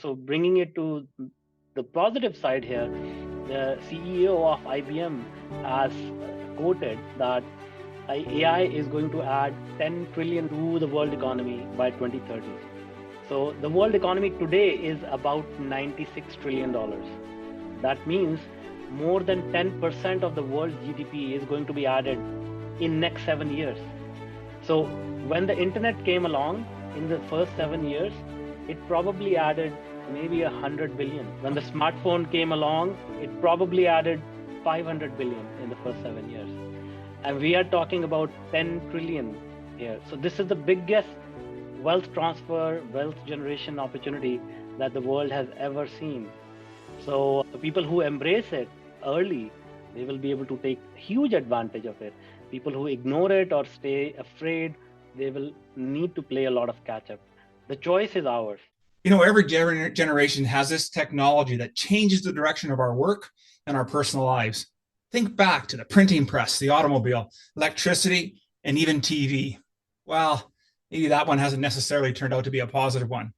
So bringing it to the positive side here, the CEO of IBM has quoted that AI is going to add 10 trillion to the world economy by 2030. So the world economy today is about $96 trillion. That means more than 10% of the world's GDP is going to be added in next 7 years. So when the internet came along in the first 7 years, it probably added maybe 100 billion. When the smartphone came along, it probably added 500 billion in the first 7 years. And we are talking about 10 trillion here. So this is the biggest wealth transfer, wealth generation opportunity that the world has ever seen. So the people who embrace it early, they will be able to take huge advantage of it. People who ignore it or stay afraid, they will need to play a lot of catch up. The choice is ours. Every generation has this technology that changes the direction of our work and our personal lives. Think back to the printing press, the automobile, electricity, and even TV. Well, maybe that one hasn't necessarily turned out to be a positive one.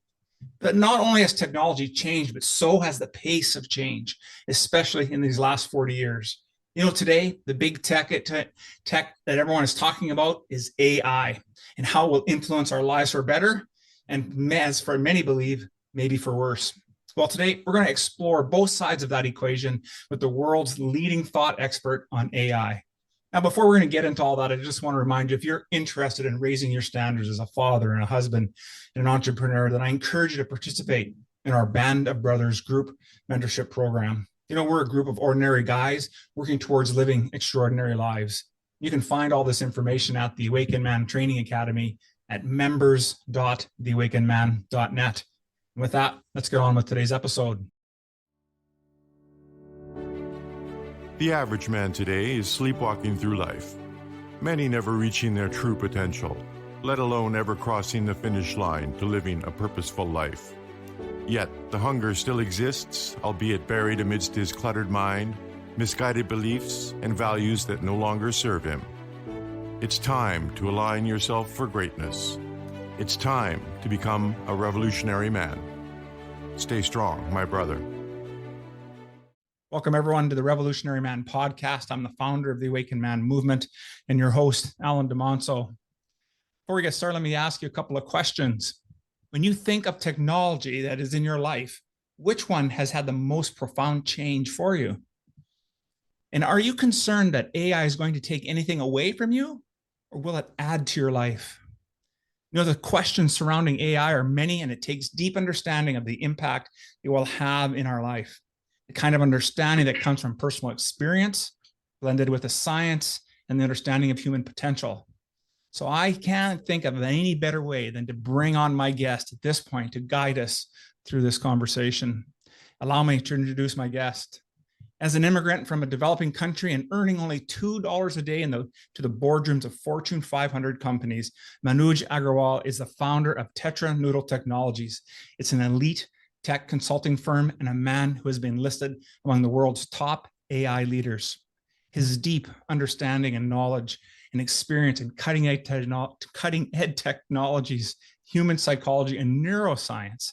But not only has technology changed, but so has the pace of change, especially in these last 40 years. Today, the big tech that everyone is talking about is AI and how it will influence our lives for better and, as for many believe, maybe for worse. Well, today we're going to explore both sides of that equation with the world's leading thought expert on AI. Now, before we're going to get into all that, I just want to remind you, if you're interested in raising your standards as a father and a husband and an entrepreneur, then I encourage you to participate in our Band of Brothers group mentorship program. We're a group of ordinary guys working towards living extraordinary lives. You can find all this information at the Awakened Man Training Academy at members.theawakenedman.net. And with that, let's get on with today's episode. The average man today is sleepwalking through life, many never reaching their true potential, let alone ever crossing the finish line to living a purposeful life. Yet, the hunger still exists, albeit buried amidst his cluttered mind, misguided beliefs, and values that no longer serve him. It's time to align yourself for greatness. It's time to become a revolutionary man. Stay strong, my brother. Welcome, everyone, to the Revolutionary Man podcast. I'm the founder of the Awakened Man movement and your host, Alan DeMonso. Before we get started, let me ask you a couple of questions. When you think of technology that is in your life, which one has had the most profound change for you? And are you concerned that AI is going to take anything away from you, or will it add to your life? The questions surrounding AI are many, and it takes deep understanding of the impact it will have in our life. The kind of understanding that comes from personal experience, blended with the science and the understanding of human potential. So I can't think of any better way than to bring on my guest at this point to guide us through this conversation. Allow me to introduce my guest. As an immigrant from a developing country and earning only $2 a day to the boardrooms of Fortune 500 companies, Manuj Agrawal is the founder of Tetra Noodle Technologies. It's an elite tech consulting firm and a man who has been listed among the world's top AI leaders. His deep understanding and knowledge and experience in cutting-edge technologies, human psychology, and neuroscience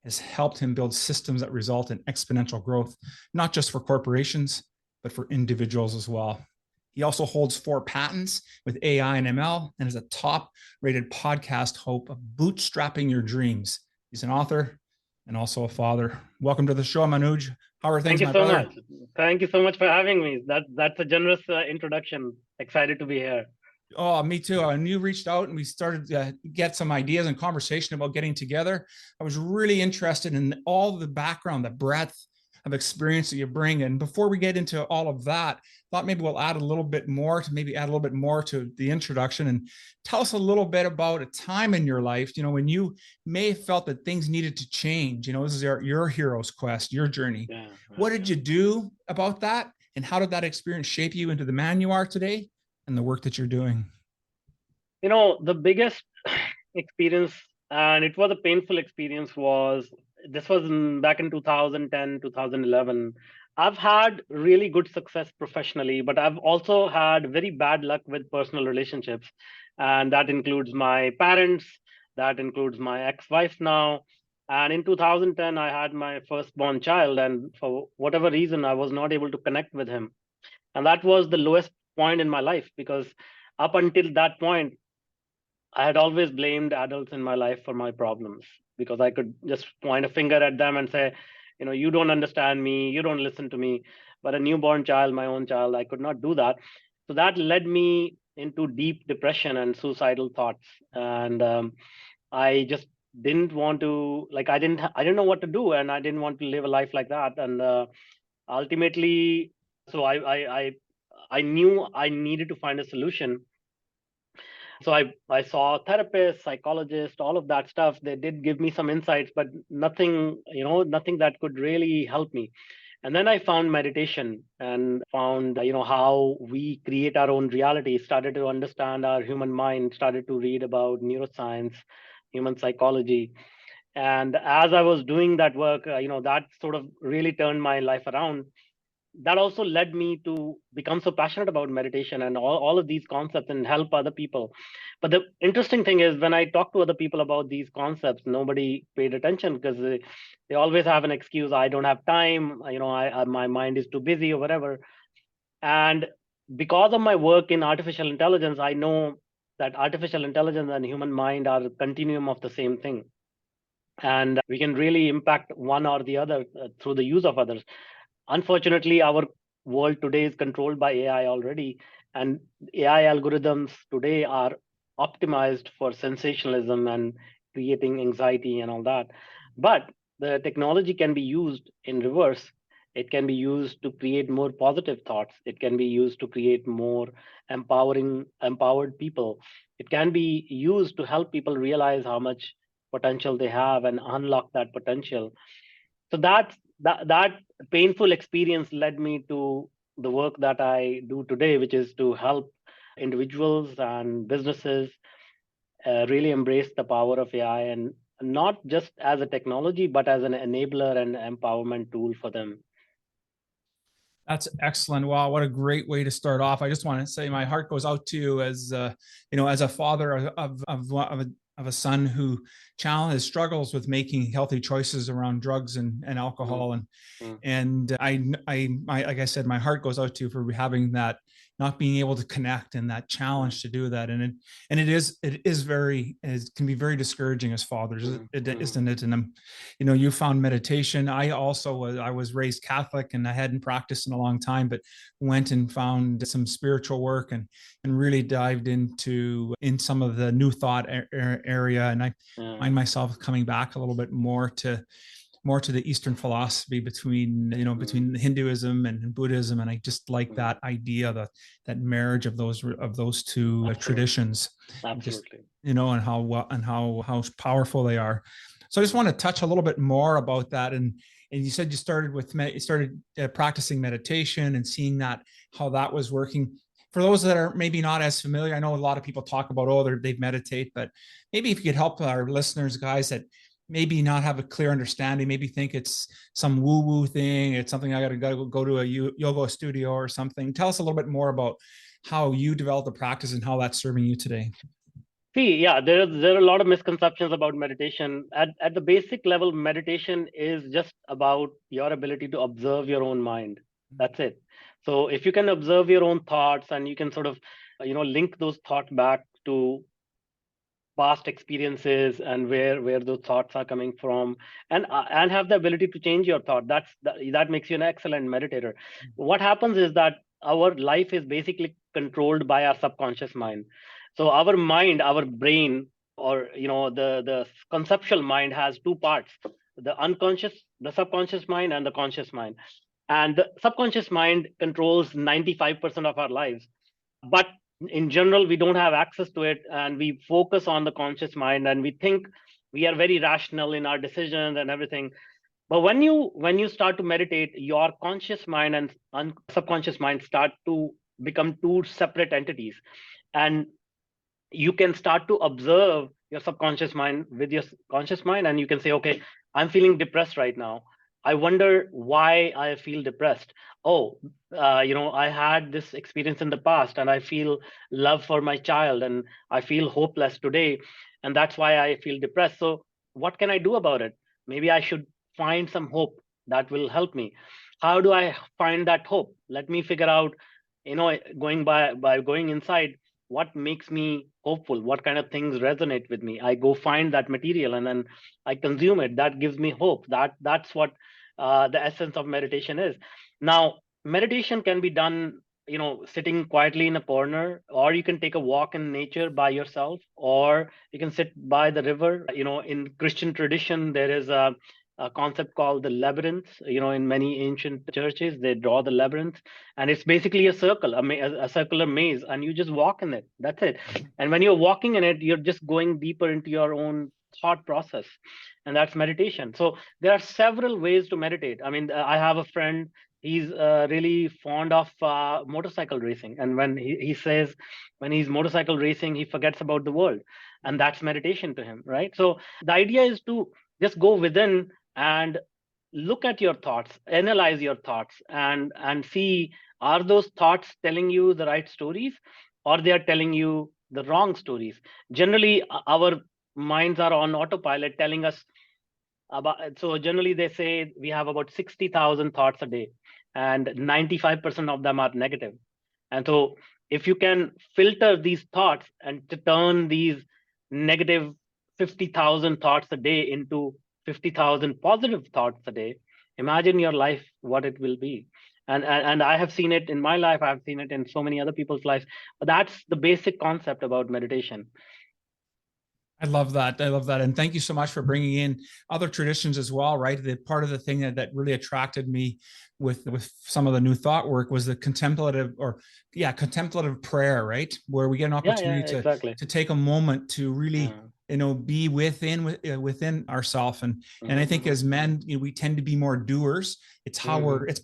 has helped him build systems that result in exponential growth, not just for corporations, but for individuals as well. He also holds 4 patents with AI and ML and is a top-rated podcast host of Bootstrapping Your Dreams. He's an author and also a father. Welcome to the show, Manuj. How are things, Thank you my so brother? much. Thank you so much for having me. That's a generous introduction. Excited to be here. Oh, me too. And you reached out and we started to get some ideas and conversation about getting together. I was really interested in all the background, the breadth of experience that you bring. And before we get into all of that, thought maybe we'll add a little bit more to the introduction and tell us a little bit about a time in your life, when you may have felt that things needed to change. This is your hero's quest, your journey. Yeah, what did you do about that? And how did that experience shape you into the man you are today and the work that you're doing? The biggest experience, and it was a painful experience, this was back in 2010, 2011. I've had really good success professionally, but I've also had very bad luck with personal relationships. And that includes my parents, that includes my ex-wife now. And in 2010, I had my firstborn child, and for whatever reason, I was not able to connect with him. And that was the lowest point in my life, because up until that point, I had always blamed adults in my life for my problems, because I could just point a finger at them and say, you don't understand me, you don't listen to me. But a newborn child, my own child, I could not do that. So that led me into deep depression and suicidal thoughts. And I just didn't want to, like, I didn't know what to do, and I didn't want to live a life like that. And ultimately, so I knew I needed to find a solution. So I saw therapists, psychologists, all of that stuff. They did give me some insights, but nothing, nothing that could really help me. And then I found meditation and found, how we create our own reality, started to understand our human mind, started to read about neuroscience, human psychology. And as I was doing that work, that sort of really turned my life around. That also led me to become so passionate about meditation and all of these concepts and help other people. But the interesting thing is, when I talk to other people about these concepts, nobody paid attention, because they always have an excuse. I don't have time, my mind is too busy or whatever. And because of my work in artificial intelligence, I know that artificial intelligence and human mind are a continuum of the same thing, and we can really impact one or the other through the use of others. Unfortunately, our world today is controlled by AI already, and AI algorithms today are optimized for sensationalism and creating anxiety and all that. But the technology can be used in reverse. It can be used to create more positive thoughts. It can be used to create more empowered people. It can be used to help people realize how much potential they have and unlock that potential. So that painful experience led me to the work that I do today, which is to help individuals and businesses really embrace the power of AI, and not just as a technology, but as an enabler and empowerment tool for them. That's excellent. Wow, what a great way to start off. I just want to say my heart goes out to you as as a father of a son who struggles with making healthy choices around drugs and alcohol. And I like I said, my heart goes out to you for having that, not being able to connect, and that challenge to do that. And it can be very discouraging as fathers, isn't it? And you found meditation. I was raised Catholic, and I hadn't practiced in a long time, but went and found some spiritual work and really dived in some of the new thought area. And I find myself coming back a little bit more to the Eastern philosophy between Hinduism and Buddhism, and I just like that idea, that marriage of those two traditions. Absolutely. And how powerful they are. So I just want to touch a little bit more about that. And you said you started practicing meditation and seeing how that was working. For those that are maybe not as familiar, I know a lot of people talk about, they meditate, but maybe if you could help our listeners, guys, that maybe not have a clear understanding, maybe think it's some woo-woo thing, it's something I got to go to a yoga studio or something. Tell us a little bit more about how you developed the practice and how that's serving you today. See, yeah, there are a lot of misconceptions about meditation. At the basic level, meditation is just about your ability to observe your own mind. That's it. So if you can observe your own thoughts, and you can sort of, link those thoughts back to past experiences and where those thoughts are coming from, and have the ability to change your thought, that makes you an excellent meditator. What happens is that our life is basically controlled by our subconscious mind. So our mind, our brain, or the conceptual mind has two parts: the subconscious mind and the conscious mind. And the subconscious mind controls 95% of our lives, but in general we don't have access to it, and we focus on the conscious mind, and we think we are very rational in our decisions and everything. But when you start to meditate, your conscious mind and subconscious mind start to become two separate entities, and you can start to observe your subconscious mind with your conscious mind, and you can say, okay, I'm feeling depressed right now. I wonder why I feel depressed. Oh, I had this experience in the past, and I feel love for my child, and I feel hopeless today, and that's why I feel depressed. So what can I do about it? maybe I should find some hope that will help me. How do I find that hope? Let me figure out, going by going inside, what makes me hopeful, what kind of things resonate with me. I go find that material and then I consume it. That gives me hope. That's what the essence of meditation is. Now, meditation can be done, sitting quietly in a corner, or you can take a walk in nature by yourself, or you can sit by the river. In Christian tradition, there is a concept called the labyrinth. In many ancient churches, they draw the labyrinth, and it's basically a circle, a circular maze, and you just walk in it. That's it. And when you're walking in it, you're just going deeper into your own thought process, and that's meditation. So there are several ways to meditate. I mean, I have a friend. He's really fond of motorcycle racing, and when he says when he's motorcycle racing, he forgets about the world, and that's meditation to him, right? So the idea is to just go within and look at your thoughts, analyze your thoughts, and see, are those thoughts telling you the right stories, or they are telling you the wrong stories. Generally, our minds are on autopilot, telling us about. So generally they say we have about 60,000 thoughts a day, and 95% of them are negative. And so if you can filter these thoughts and to turn these negative 50,000 thoughts a day into 50,000 positive thoughts a day, imagine your life, what it will be. And I have seen it in my life. I've seen it in so many other people's lives. But that's the basic concept about meditation. I love that. I love that. And thank you so much for bringing in other traditions as well, right? The part of the thing that really attracted me with some of the new thought work was the contemplative prayer, right? Where we get an opportunity Exactly. to take a moment to really, be within ourselves. And I think as men, we tend to be more doers. It's how it's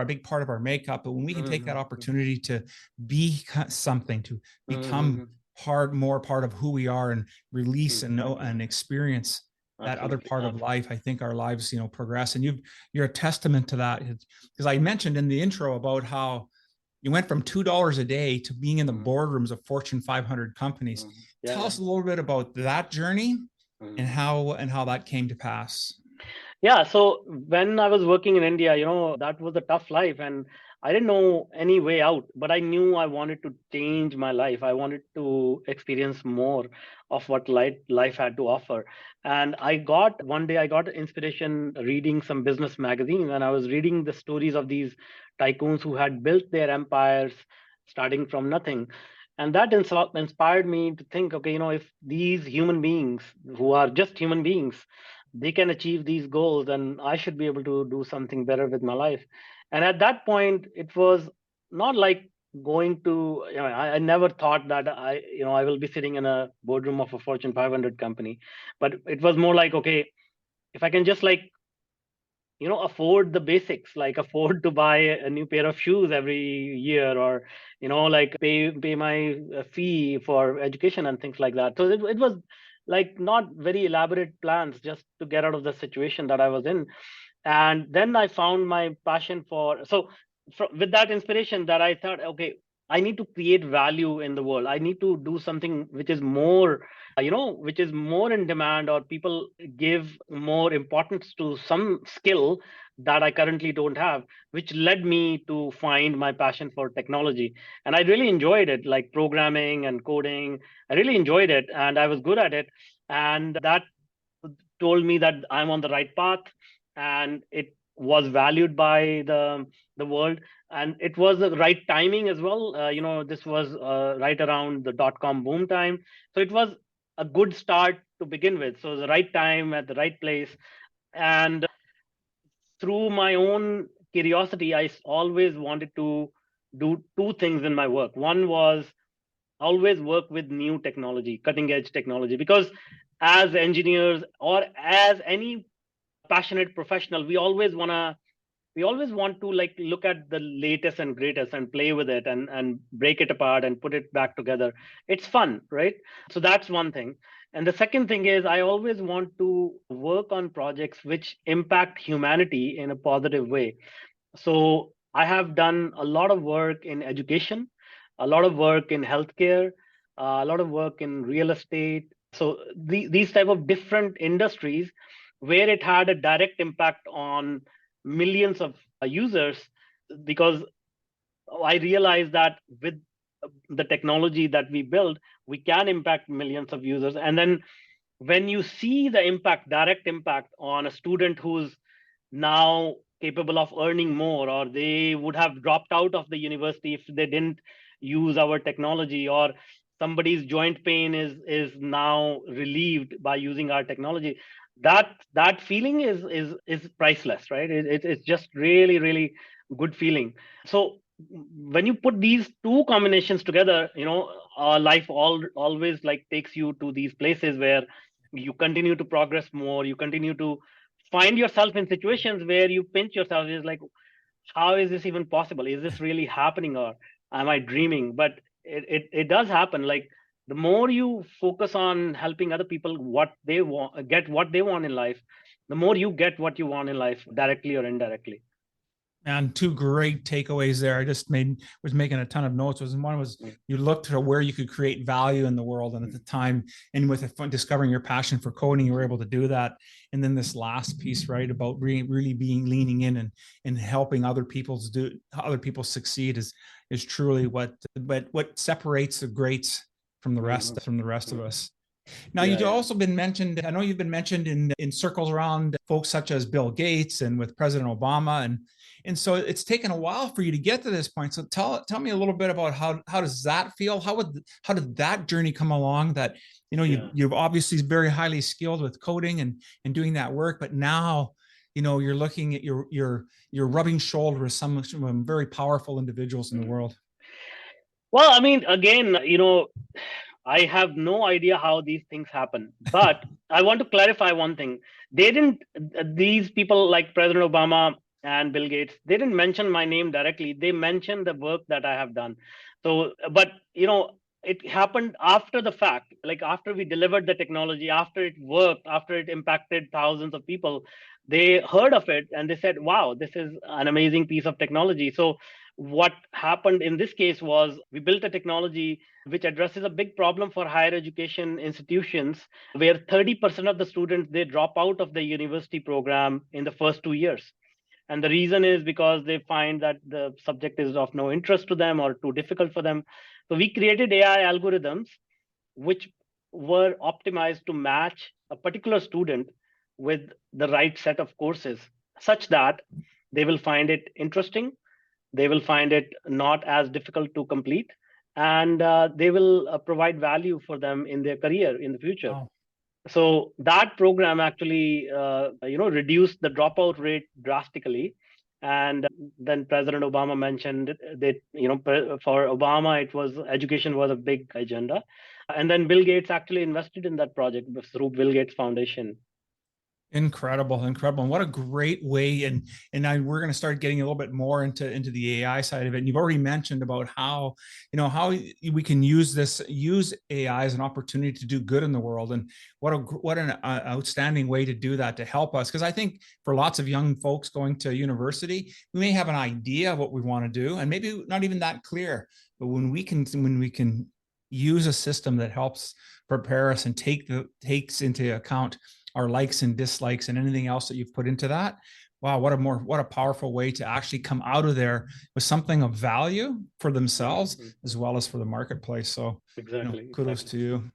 big part of our makeup. But when we can take that opportunity to be something, to become more part of who we are and release and know and experience that other part of life, I think our lives, progress. And you're a testament to that, because I mentioned in the intro about how you went from $2 a day to being in the boardrooms of Fortune 500 companies. Tell us a little bit about that journey and how that came to pass. Yeah. So when I was working in India, that was a tough life, and I didn't know any way out, but I knew I wanted to change my life. I wanted to experience more of what life had to offer. And one day I got inspiration reading some business magazines, and I was reading the stories of these tycoons who had built their empires starting from nothing. And that inspired me to think, okay, if these human beings who are just human beings, they can achieve these goals, and I should be able to do something better with my life. And at that point, it was not like going to, I never thought that I will be sitting in a boardroom of a Fortune 500 company, but it was more like, okay, if I can just afford the basics, like afford to buy a new pair of shoes every year, or like pay my fee for education and things like that. So it was like not very elaborate plans, just to get out of the situation that I was in. And then I found my passion with that inspiration, that I thought, okay, I need to create value in the world. I need to do something which is more which is more in demand, or people give more importance to some skill that I currently don't have, which led me to find my passion for technology. And I really enjoyed it, like programming and coding. I really enjoyed it, and I was good at it. And that told me that I'm on the right path, and it was valued by the world, and it was the right timing as well. This was right around the dot-com boom time, so it was a good start to begin with. So the right time at the right place. And through my own curiosity, I always wanted to do two things in my work. One was always work with new technology, cutting edge technology, because as engineers or as any passionate professional, we always want to like look at the latest and greatest and play with it, and break it apart and put it back together. It's fun, right? So that's one thing. And the second thing is, I always want to work on projects which impact humanity in a positive way. So I have done a lot of work in education, a lot of work in healthcare, a lot of work in real estate. So these type of different industries where it had a direct impact on millions of users, because I realized that with the technology that we build, we can impact millions of users. And then when you see the impact, direct impact on a student who's now capable of earning more, or they would have dropped out of the university if they didn't use our technology, or somebody's joint pain is now relieved by using our technology, that feeling is priceless, right? It's just really, really good feeling. So when you put these two combinations together, our life always like takes you to these places where you continue to progress more, you continue to find yourself in situations where you pinch yourself, is like, how is this even possible? Is this really happening, or am I dreaming? But it does happen. Like, the more you focus on helping other people what they want, get what they want in life, the more you get what you want in life, directly or indirectly. And two great takeaways there. I just was making a ton of notes. One was you looked to where you could create value in the world, and at the time, and with discovering your passion for coding, you were able to do that. And then this last piece, right, about really being leaning in and helping other people succeed is truly what separates the greats from the rest of us. Now, you've also been mentioned, I know you've been mentioned in circles around folks such as Bill Gates and with President Obama. And so it's taken a while for you to get to this point. So tell me a little bit about how does that feel? How did that journey come along? That, you've obviously very highly skilled with coding and doing that work, but now, you're looking at you're rubbing shoulders with some very powerful individuals in the world. Well, I mean, again, I have no idea how these things happen, but I want to clarify one thing. These people like President Obama and Bill Gates, they didn't mention my name directly. They mentioned the work that I have done. So, but, it happened after the fact, like after we delivered the technology, after it worked, after it impacted thousands of people, they heard of it and they said, wow, this is an amazing piece of technology. So what happened in this case was we built a technology which addresses a big problem for higher education institutions, where 30% of the students, they drop out of the university program in the first 2 years. And the reason is because they find that the subject is of no interest to them or too difficult for them. So we created AI algorithms which were optimized to match a particular student with the right set of courses, such that they will find it interesting, they will find it not as difficult to complete, and they will provide value for them in their career in the future. Wow. So that program actually, reduced the dropout rate drastically. And then President Obama mentioned that, for Obama, education was a big agenda. And then Bill Gates actually invested in that project through Bill Gates Foundation. Incredible. And what a great way. And we're going to start getting a little bit more into the AI side of it. And you've already mentioned about how we can use AI as an opportunity to do good in the world. And what an outstanding way to do that, to help us. Because I think for lots of young folks going to university, we may have an idea of what we want to do, and maybe not even that clear. But when we can use a system that helps prepare us and takes into account our likes and dislikes and anything else that you've put into that. Wow, what a powerful way to actually come out of there with something of value for themselves as well as for the marketplace. So exactly, kudos to you.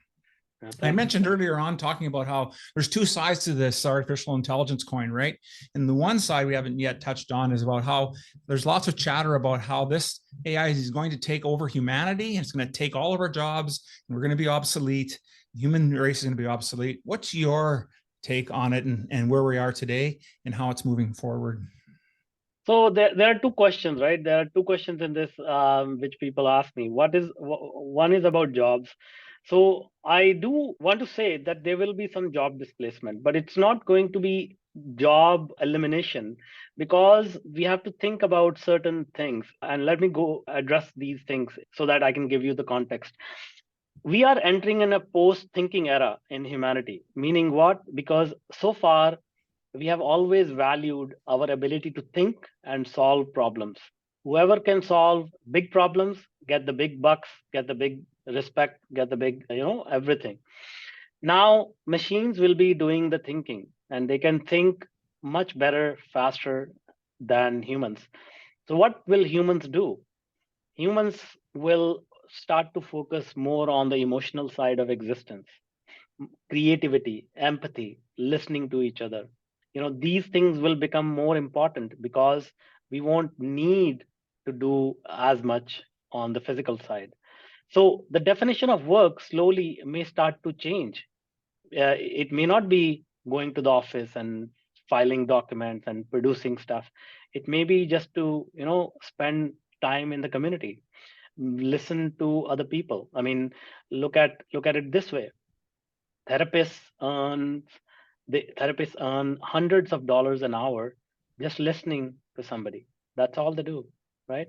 I mentioned earlier on talking about how there's two sides to this artificial intelligence coin, right? And the one side we haven't yet touched on is about how there's lots of chatter about how this AI is going to take over humanity. It's going to take all of our jobs and we're going to be obsolete. The human race is going to be obsolete. What's your take on it and where we are today and how it's moving forward? So there are two questions, right? There are two questions in this which people ask me. One is about jobs. So I do want to say that there will be some job displacement, but it's not going to be job elimination, because we have to think about certain things. And let me go address these things so that I can give you the context. We are entering in a post-thinking era in humanity, meaning what? Because so far, we have always valued our ability to think and solve problems. Whoever can solve big problems, get the big bucks, get the big respect, get the big, everything. Now, machines will be doing the thinking. and they can think much better, faster than humans. So, what will humans do? Humans will start to focus more on the emotional side of existence, creativity, empathy, listening to each other. These things will become more important because we won't need to do as much on the physical side. So the definition of work slowly may start to change. It may not be going to the office and filing documents and producing stuff. It may be just to spend time in the community, listen to other people. I mean, look at it this way. Therapists earn the therapists earn hundreds of dollars an hour just listening to somebody. That's all they do, right?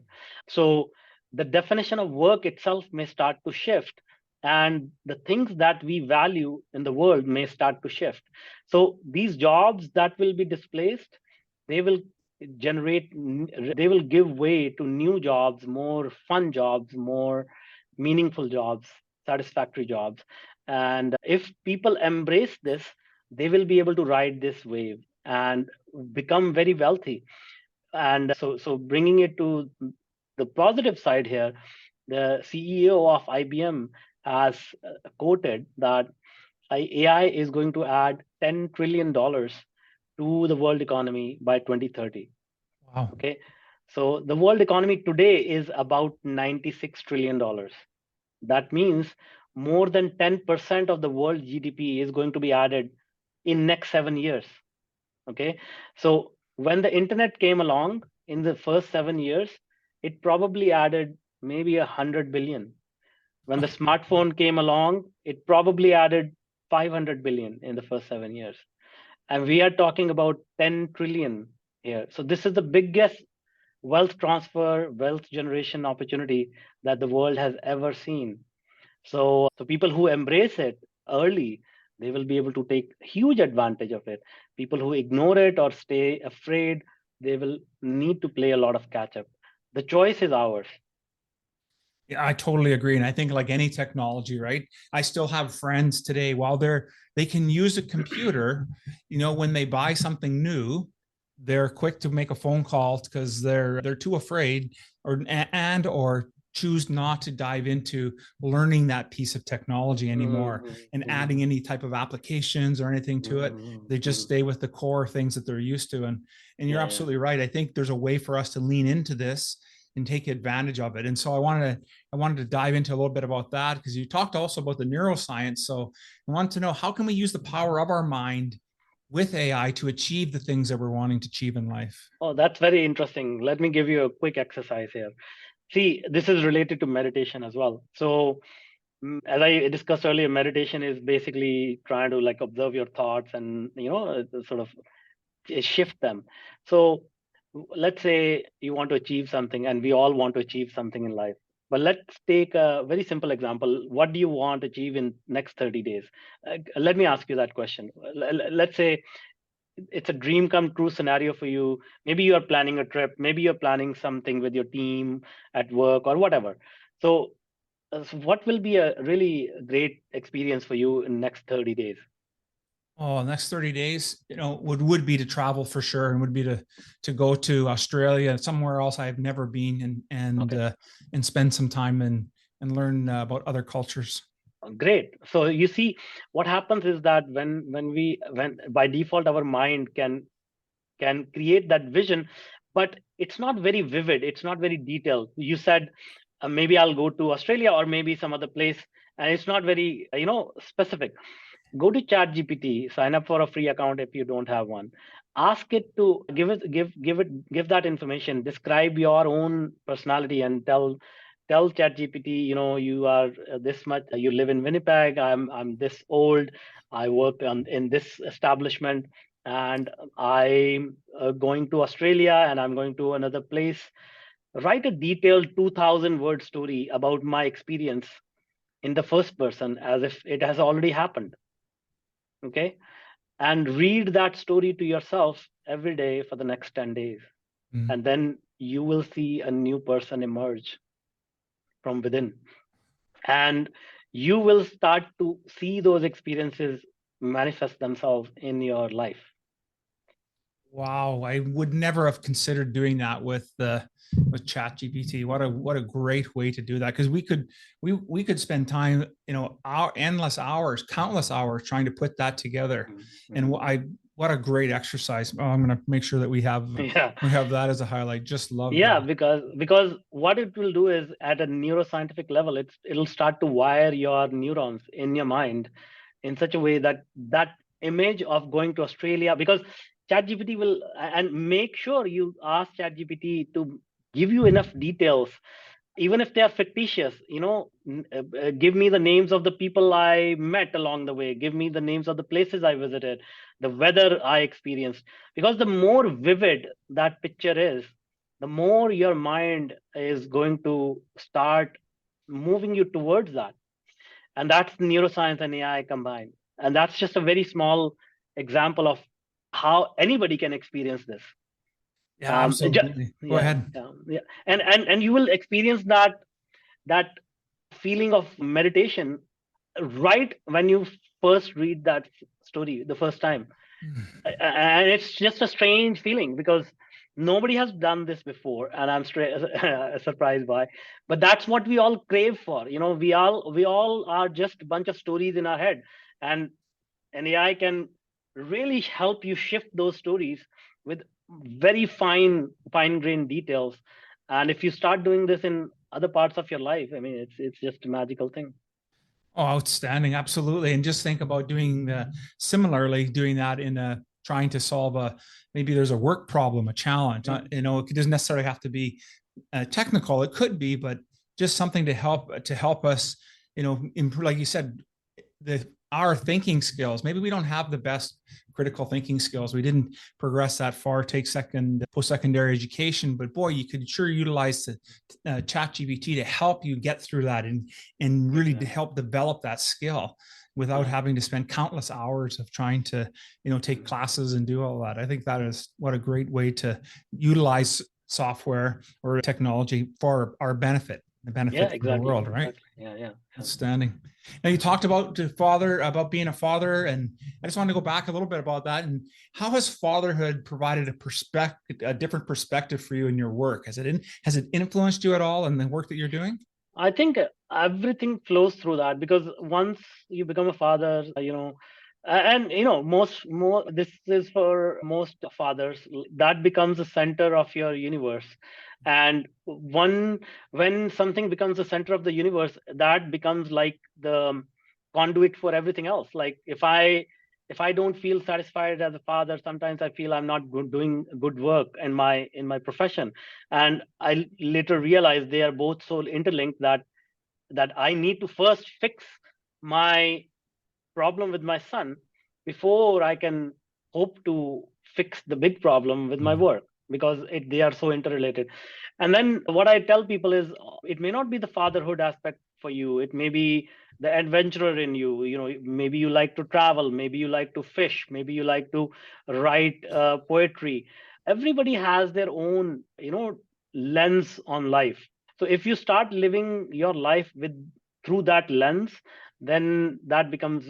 So the definition of work itself may start to shift, and the things that we value in the world may start to shift. So these jobs that will be displaced, they will generate they will give way to new jobs, more fun jobs, more meaningful jobs, satisfactory jobs. And if people embrace this, they will be able to ride this wave and become very wealthy. And so bringing it to the positive side here, the CEO of IBM has quoted that AI is going to add $10 trillion to the world economy by 2030. Wow. Okay. So the world economy today is about $96 trillion. That means more than 10% of the world GDP is going to be added in next 7 years. Okay. So when the internet came along in the first 7 years, it probably added maybe 100 billion. When the smartphone came along, it probably added 500 billion in the first 7 years. And we are talking about 10 trillion here. So this is the biggest wealth transfer, wealth generation opportunity that the world has ever seen. So people who embrace it early, they will be able to take huge advantage of it. People who ignore it or stay afraid, they will need to play a lot of catch up. The choice is ours. Yeah, I totally agree. And I think like any technology, right? I still have friends today while they can use a computer, when they buy something new, they're quick to make a phone call because they're too afraid or choose not to dive into learning that piece of technology anymore and adding any type of applications or anything to it. They just stay with the core things that they're used to. And you're absolutely right. I think there's a way for us to lean into this and take advantage of it. And so I wanted to dive into a little bit about that because you talked also about the neuroscience. So I wanted to know, how can we use the power of our mind with AI to achieve the things that we're wanting to achieve in life? Oh, that's very interesting. Let me give you a quick exercise here. See, this is related to meditation as well. So as I discussed earlier, meditation is basically trying to like observe your thoughts and sort of shift them. So let's say you want to achieve something, and we all want to achieve something in life. But let's take a very simple example. What do you want to achieve in next 30 days? Let me ask you that question. Let's say it's a dream come true scenario for you. Maybe you are planning a trip. Maybe you're planning something with your team at work or whatever. So what will be a really great experience for you in next 30 days? Oh, next 30 days, would be to travel for sure, and would be to go to Australia and somewhere else I've never been, and spend some time and learn about other cultures. Great. So you see, what happens is that when by default our mind can create that vision, but it's not very vivid. It's not very detailed. You said maybe I'll go to Australia or maybe some other place, and it's not very specific. Go to ChatGPT, sign up for a free account if you don't have one. Ask it to give that information, describe your own personality, and tell ChatGPT, you are this much, you live in Winnipeg, I'm this old, I work in this establishment, and I'm going to Australia and I'm going to another place. Write a detailed 2,000-word story about my experience in the first person as if it has already happened. Okay. And read that story to yourself every day for the next 10 days. And then you will see a new person emerge from within. And you will start to see those experiences manifest themselves in your life. Wow, I would never have considered doing that with ChatGPT. What a great way to do that, because we could spend time, endless hours, countless hours trying to put that together. And what a great exercise. Oh, I'm going to make sure that we have that as a highlight. Just love that. because what it will do is, at a neuroscientific level, it'll start to wire your neurons in your mind in such a way that that image of going to Australia, because ChatGPT will, and make sure you ask ChatGPT to give you enough details, even if they are fictitious. Give me the names of the people I met along the way. Give me the names of the places I visited, the weather I experienced. Because the more vivid that picture is, the more your mind is going to start moving you towards that. And that's neuroscience and AI combined. And that's just a very small example of how anybody can experience this. Yeah, absolutely. Go ahead. And you will experience that feeling of meditation right when you first read that story the first time. And it's just a strange feeling, because nobody has done this before, and I'm surprised by. But that's what we all crave for. We all are just a bunch of stories in our head, and an AI can really help you shift those stories with very fine-grained details. And if you start doing this in other parts of your life, I mean, it's just a magical thing. Oh, outstanding. Absolutely. And just think about doing that in trying to solve maybe there's a work problem, a challenge. It doesn't necessarily have to be technical. It could be, but just something to help us, improve, like you said, our thinking skills. Maybe we don't have the best critical thinking skills. We didn't progress that far, take post-secondary education, but boy, you could sure utilize the ChatGPT to help you get through that and really to help develop that skill without having to spend countless hours of trying to, take classes and do all that. I think that is what a great way to utilize software or technology for our benefit. The benefit of the world, right? Exactly. Yeah. Outstanding. Now, you talked about being a father, and I just wanted to go back a little bit about that. And how has fatherhood provided a different perspective for you in your work? Has it influenced you at all in the work that you're doing? I think everything flows through that, because once you become a father, and this is for most fathers, that becomes the center of your universe. And when something becomes the center of the universe, that becomes like the conduit for everything else. Like if I don't feel satisfied as a father, sometimes I feel I'm not doing good work in my profession. And I later realized they are both so interlinked that I need to first fix my problem with my son before I can hope to fix the big problem with my work, because they are so interrelated. And then what I tell people is, it may not be the fatherhood aspect for you. It may be the adventurer in you. Maybe you like to travel, maybe you like to fish, maybe you like to write poetry. Everybody has their own lens on life. So if you start living your life through that lens, then that becomes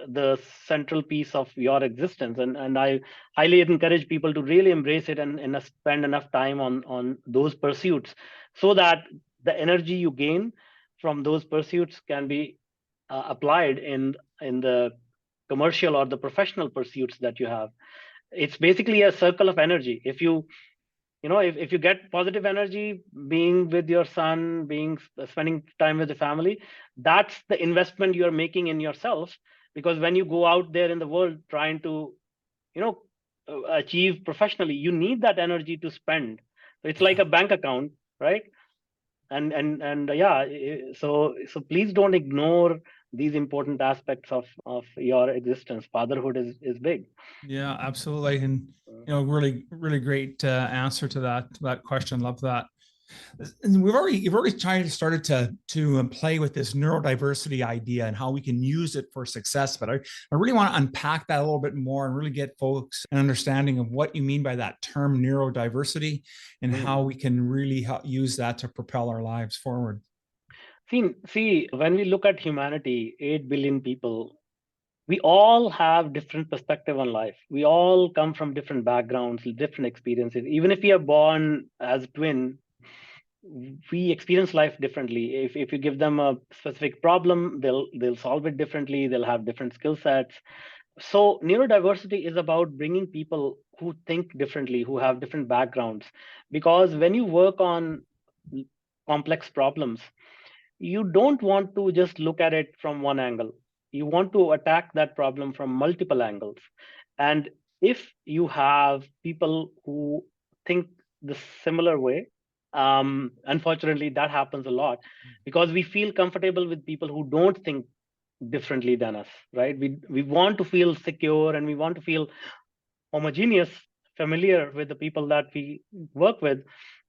the central piece of your existence. And I highly encourage people to really embrace it and spend enough time on those pursuits, so that the energy you gain from those pursuits can be applied in the commercial or the professional pursuits that you have. It's basically a circle of energy. If you get positive energy being with your son, spending time with the family, that's the investment you're making in yourself. Because when you go out there in the world trying to achieve professionally, you need that energy to spend. So it's like a bank account, right? And so please don't ignore these important aspects of your existence. Fatherhood is big. Yeah, absolutely. And really, really great answer to that question. Love that. And you've already started to play with this neurodiversity idea and how we can use it for success. But I really want to unpack that a little bit more and really get folks an understanding of what you mean by that term neurodiversity and how we can really use that to propel our lives forward. See, when we look at humanity, 8 billion people, we all have different perspective on life. We all come from different backgrounds, different experiences. Even if we are born as a twin, we experience life differently. If you give them a specific problem, they'll solve it differently. They'll have different skill sets. So neurodiversity is about bringing people who think differently, who have different backgrounds. Because when you work on complex problems, you don't want to just look at it from one angle. You want to attack that problem from multiple angles. And if you have people who think the similar way, unfortunately, that happens a lot because we feel comfortable with people who don't think differently than us, right? We want to feel secure and we want to feel homogeneous, familiar with the people that we work with.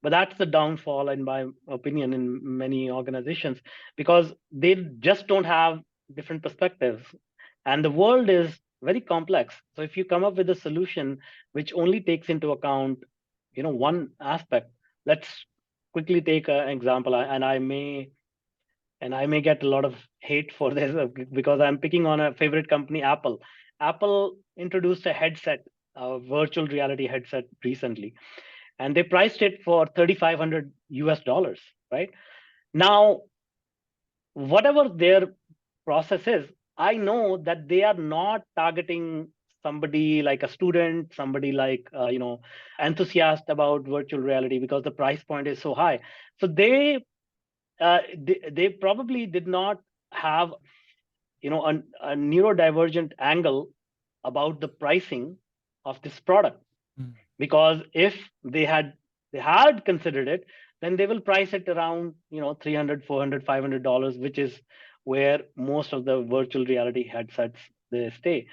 But that's the downfall, in my opinion, in many organizations because they just don't have different perspectives. And the world is very complex. So if you come up with a solution which only takes into account, one aspect, let's quickly take an example, and I may get a lot of hate for this because I'm picking on a favorite company, Apple. Apple introduced a headset, a virtual reality headset recently, and they priced it for 3,500 US dollars, right? Now, whatever their process is, I know that they are not targeting somebody like a student, somebody like, enthusiast about virtual reality because the price point is so high. So they probably did not have a neurodivergent angle about the pricing of this product, because if they had considered it, then they will price it around 300, 400, $500, which is where most of the virtual reality headsets they stay.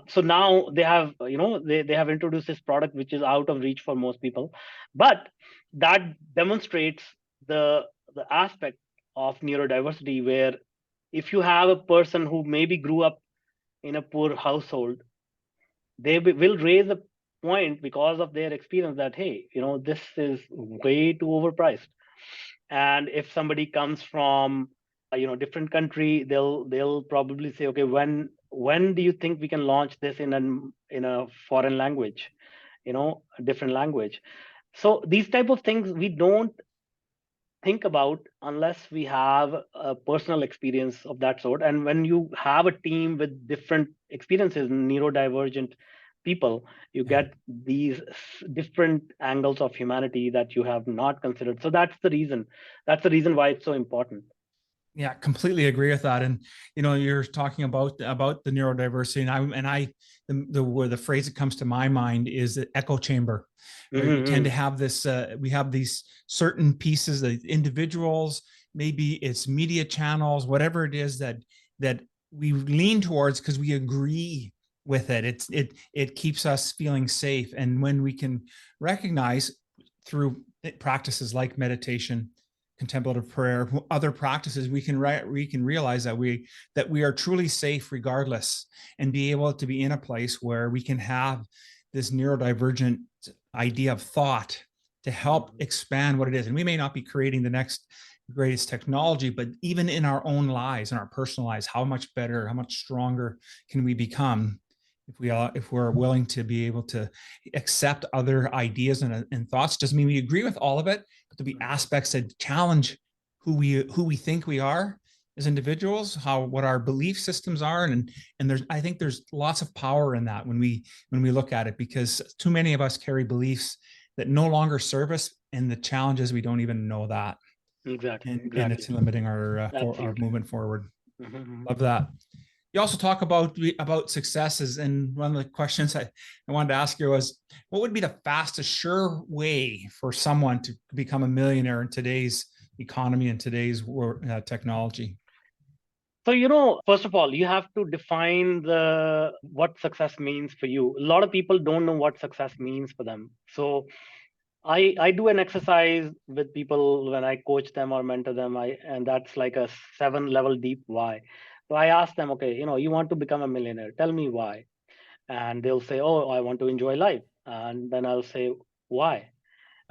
So now they have they have introduced this product which is out of reach for most people, but that demonstrates the the aspect of neurodiversity where if you have a person who maybe grew up in a poor household, they will raise a point because of their experience that, hey, this is way too overpriced. And if somebody comes from different country, they'll probably say, okay, when do you think we can launch this in a foreign language, a different language? So these type of things we don't think about unless we have a personal experience of that sort. And when you have a team with different experiences, neurodivergent people, you get these different angles of humanity that you have not considered. So that's the reason why it's so important. Yeah, completely agree with that. And you're talking about the neurodiversity, and the phrase that comes to my mind is the echo chamber, where we tend to have this. We have these certain pieces, the individuals, maybe it's media channels, whatever it is that we lean towards because we agree with it. It keeps us feeling safe, and when we can recognize through practices like meditation, contemplative prayer, other practices, we can realize that we are truly safe regardless, and be able to be in a place where we can have this neurodivergent idea of thought to help expand what it is. And we may not be creating the next greatest technology, but even in our own lives, in our personal lives, how much better, how much stronger can we become if we're willing to be able to accept other ideas and thoughts? Doesn't mean we agree with all of it, but to be aspects that challenge who we think we are as individuals, what our belief systems are, and I think there's lots of power in that when we look at it, because too many of us carry beliefs that no longer serve us, and the challenge is we don't even know that. Exactly. And it's limiting our movement forward. Love that. You also talk about successes, and one of the questions I wanted to ask you was, what would be the fastest, sure way for someone to become a millionaire in today's economy and today's technology? So, first of all, you have to define what success means for you. A lot of people don't know what success means for them. So I do an exercise with people when I coach them or mentor them, and that's like a 7-level deep why. So I ask them, okay, you want to become a millionaire. Tell me why. And they'll say, oh, I want to enjoy life. And then I'll say, why?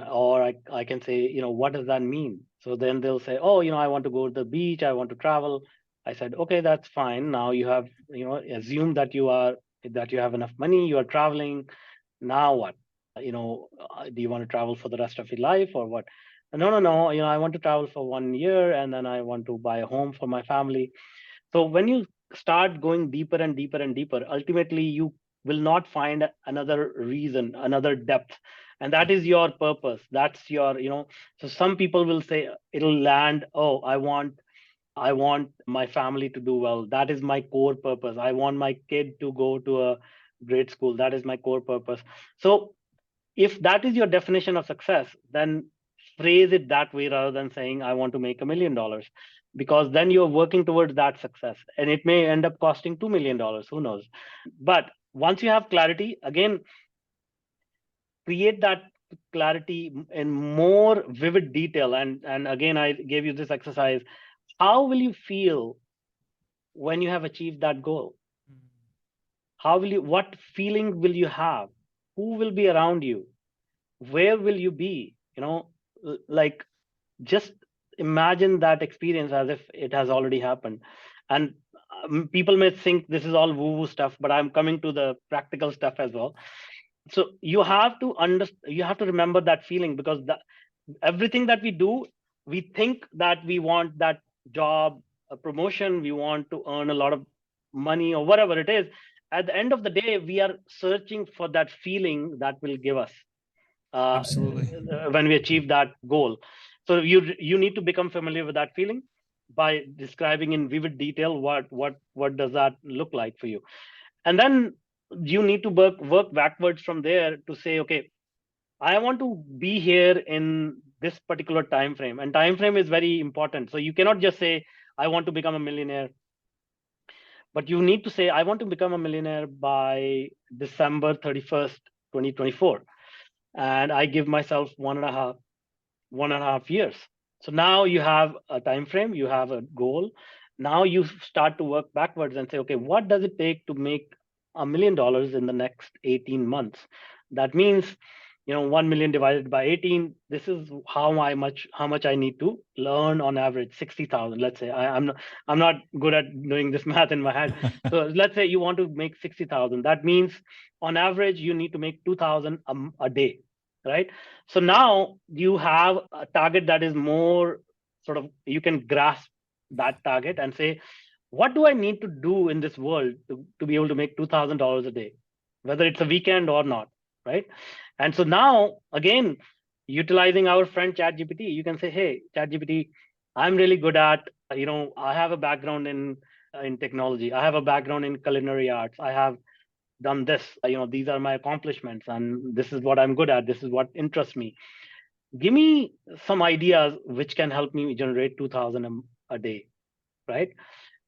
Or I can say, what does that mean? So then they'll say, oh, I want to go to the beach. I want to travel. I said, okay, that's fine. Now you have, assume that you have enough money, you are traveling. Now what? Do you want to travel for the rest of your life or what? No, no, no. I want to travel for 1 year and then I want to buy a home for my family. So when you start going deeper and deeper and deeper, ultimately you will not find another reason, another depth. And that is your purpose. That's so some people will say it'll land, oh, I want my family to do well. That is my core purpose. I want my kid to go to a great school. That is my core purpose. So if that is your definition of success, then phrase it that way rather than saying, I want to make $1 million, because then you're working towards that success and it may end up costing $2 million. Who knows? But once you have clarity, again, create that clarity in more vivid detail. And again, I gave you this exercise. How will you feel when you have achieved that goal? What feeling will you have? Who will be around you? Where will you be? Like, just imagine that experience as if it has already happened. And people may think this is all woo woo stuff, but I'm coming to the practical stuff as well. So you have to remember that feeling, because everything that we do, we think that we want that job, a promotion, we want to earn a lot of money or whatever it is. At the end of the day, we are searching for that feeling that will give us Absolutely. when we achieve that goal. So you need to become familiar with that feeling by describing in vivid detail what does that look like for you. And then you need to work backwards from there to say, okay, I want to be here in this particular time frame. And time frame is very important. So you cannot just say, I want to become a millionaire, but you need to say, I want to become a millionaire by December 31st, 2024. And I give myself 1.5 years. So now you have a time frame, you have a goal. Now you start to work backwards and say, okay, what does it take to make $1 million in the next 18 months? That means 1 million divided by 18. This is how much I need to learn on average. 60,000. Let's say I'm not good at doing this math in my head. So let's say you want to make 60,000. That means on average you need to make 2,000 a day, right? So now you have a target that is more sort of, you can grasp that target and say, what do I need to do in this world to be able to make $2,000 a day, whether it's a weekend or not, right? And so now, again, utilizing our friend ChatGPT, you can say, hey, ChatGPT, I'm really good at, I have a background in technology. I have a background in culinary arts. I have done this. These are my accomplishments, and this is what I'm good at. This is what interests me. Give me some ideas which can help me generate 2,000 a day, right?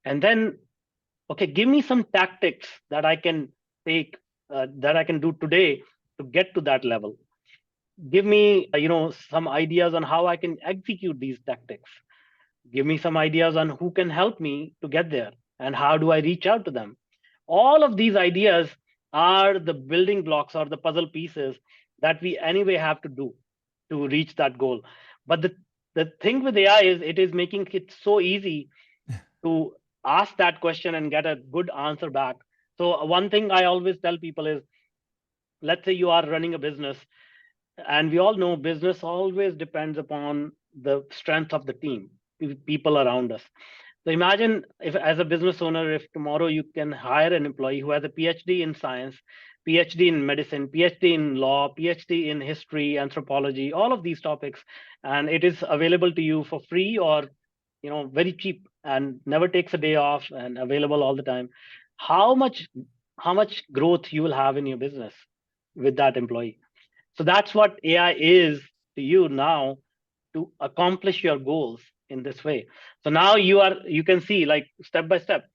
And then, okay, give me some tactics that I can take, that I can do today to get to that level. Give me, some ideas on how I can execute these tactics. Give me some ideas on who can help me to get there and how do I reach out to them. All of these ideas are the building blocks or the puzzle pieces that we anyway have to do to reach that goal. But the thing with AI is it is making it so easy to ask that question and get a good answer back. So one thing I always tell people is, let's say you are running a business, and we all know business always depends upon the strength of the team, people around us. So imagine if, as a business owner, if tomorrow you can hire an employee who has a PhD in science, PhD in medicine, PhD in law, PhD in history, anthropology, all of these topics, and it is available to you for free or very cheap and never takes a day off and available all the time. How much growth you will have in your business with that employee? So that's what AI is to you now, to accomplish your goals in this way. So now you can see, like, step by step,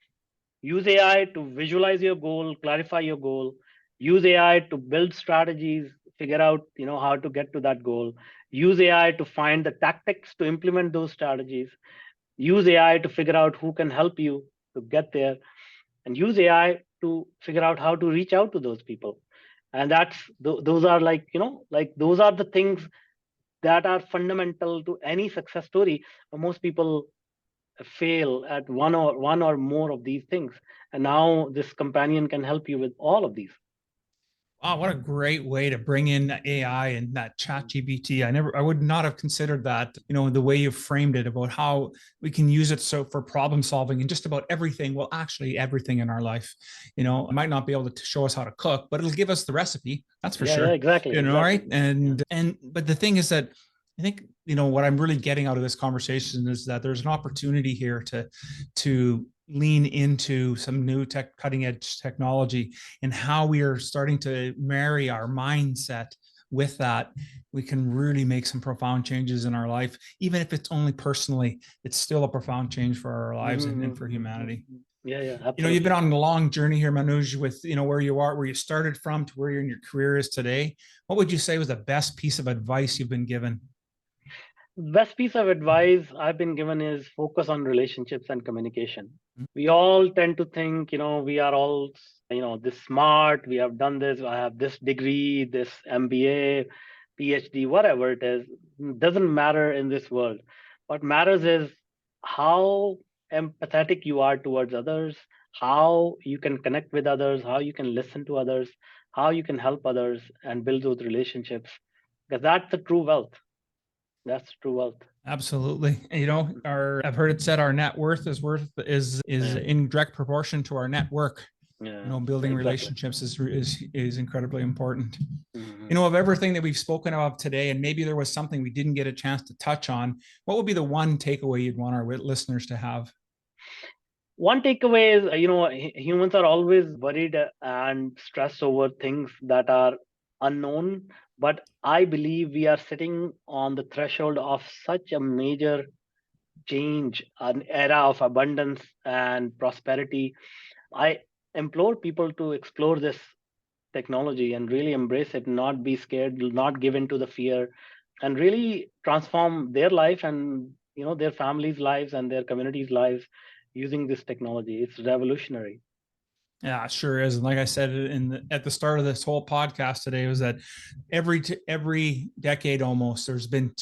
use AI to visualize your goal, clarify your goal, use AI to build strategies, figure out how to get to that goal, use AI to find the tactics to implement those strategies, use AI to figure out who can help you to get there, and use AI to figure out how to reach out to those people. And those are like those are the things that are fundamental to any success story. Most people fail at one or more of these things, and now this companion can help you with all of these. Wow, what a great way to bring in AI and that chat GPT. I would not have considered that, the way you framed it about how we can use it for problem solving and just about everything. Well, actually everything in our life. It might not be able to show us how to cook, but it'll give us the recipe. That's for sure. Yeah, exactly. Right. But the thing is that I think, what I'm really getting out of this conversation is that there's an opportunity here to lean into some new cutting edge technology, and how we are starting to marry our mindset with that. We can really make some profound changes in our life. Even if it's only personally, it's still a profound change for our lives and for humanity. Yeah, absolutely. You've been on a long journey here, Manuj, with, where you are, where you started from to where your career is today. What would you say was the best piece of advice you've been given? Best piece of advice I've been given is focus on relationships and communication. We all tend to think, we are all, this smart, we have done this, I have this degree, this MBA, PhD, whatever it is, doesn't matter in this world. What matters is how empathetic you are towards others, how you can connect with others, how you can listen to others, how you can help others and build those relationships, because that's the true wealth. That's true wealth. Absolutely. I've heard it said our net worth is in direct proportion to our network. Yeah, building relationships is incredibly important. Of everything that we've spoken about today, and maybe there was something we didn't get a chance to touch on, what would be the one takeaway you'd want our listeners to have? One takeaway is, humans are always worried and stressed over things that are unknown. But I believe we are sitting on the threshold of such a major change, an era of abundance and prosperity. I implore people to explore this technology and really embrace it, not be scared, not give in to the fear, and really transform their life and their families' lives and their communities' lives using this technology. It's revolutionary. Yeah, it sure is. And like I said at the start of this whole podcast today, was that every decade almost there's been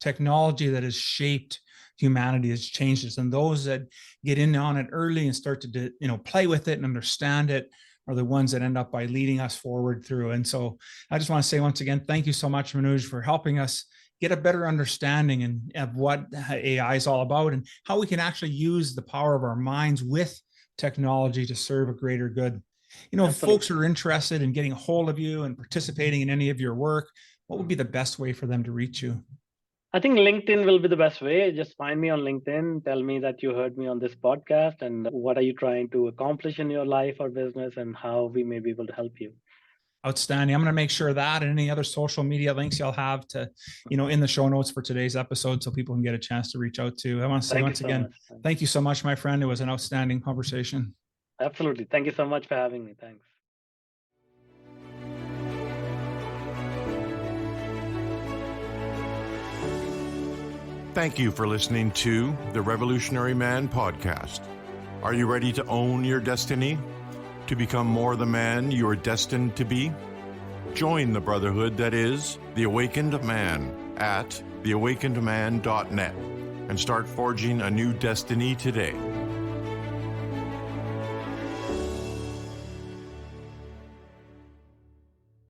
technology that has shaped humanity, has changed us, and those that get in on it early and start to play with it and understand it are the ones that end up by leading us forward through. And so I just want to say once again, thank you so much, Manuj, for helping us get a better understanding of what AI is all about and how we can actually use the power of our minds with technology to serve a greater good. If folks are interested in getting a hold of you and participating in any of your work, what would be the best way for them to reach you? I think LinkedIn will be the best way. Just find me on LinkedIn, tell me that you heard me on this podcast and what are you trying to accomplish in your life or business and how we may be able to help you. Outstanding. I'm going to make sure that and any other social media links you'll have to, in the show notes for today's episode so people can get a chance to reach out to. I want to say once again, thank you so much, my friend. It was an outstanding conversation. Absolutely. Thank you so much for having me. Thanks. Thank you for listening to the Revolutionary Man podcast. Are you ready to own your destiny? To become more the man you are destined to be? Join the brotherhood that is The Awakened Man at theawakenedman.net and start forging a new destiny today.